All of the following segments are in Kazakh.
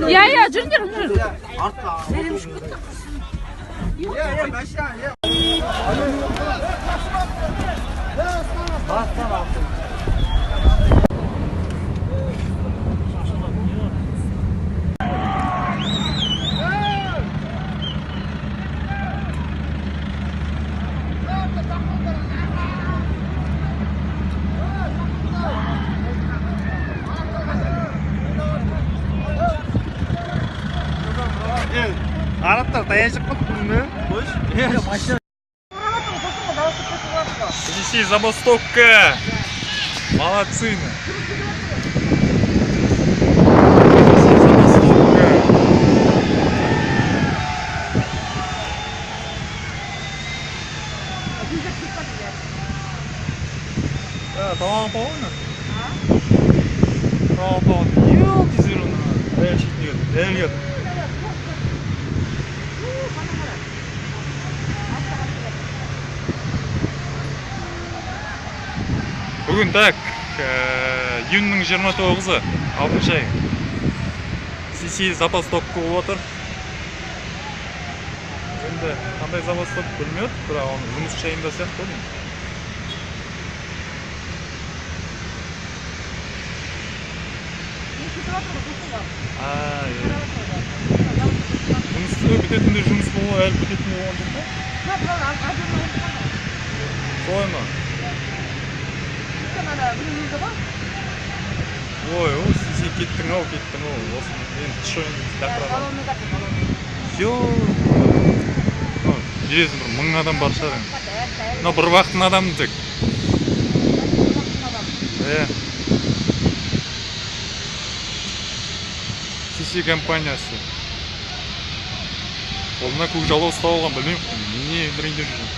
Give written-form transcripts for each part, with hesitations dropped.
Ya жүріңдер. Арабтар таяшып қалыппын. Қойшы. Принеси забастовка. Молодцы. Tamam paona. Tamam paona. Yok izin onu. El şişiyor. El yok. Бүгін так, июньнің 29-ы, 6 ай. Сиси забастовка болып отыр. Енді қандай забастовка білмей отыр, бірақ оны жұмыс жайында сияқты ғой. Жұмыс бітетінде жұмыс болу, әлі бітетінде болған жоқ па? Солай ма? Ой, сен кеттің ау. Осы мен түшірін дақыраған. Бересің бір 1000 адам бар шығар. Мына бір вақтың адамын тек. Сиси компаниясы. Қолына көк жалау ұстап алған, білмеймін. Не бірінде жүрген.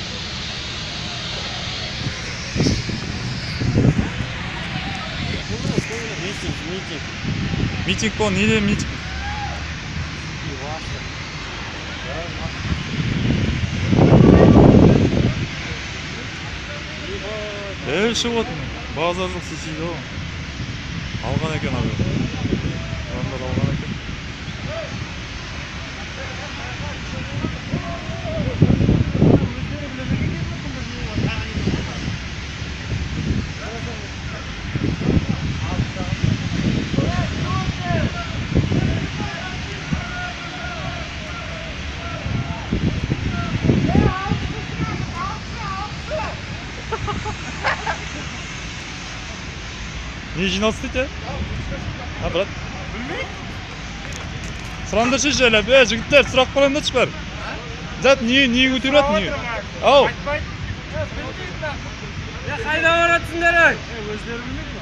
Митинг по неде митинг. Шығып отыр. Базар жоқ сесейді ғой. Алған екен абы. Адамдар алған екен. Не жиналыс дейді? Брат? Сұраңдаршы жайлап, жігіттер, сұрақ қойыңдаршы бар. Зат, не көтеріп жатыр, не? Ау! Қайда баратсыңдар, ай? Өздері білмейді.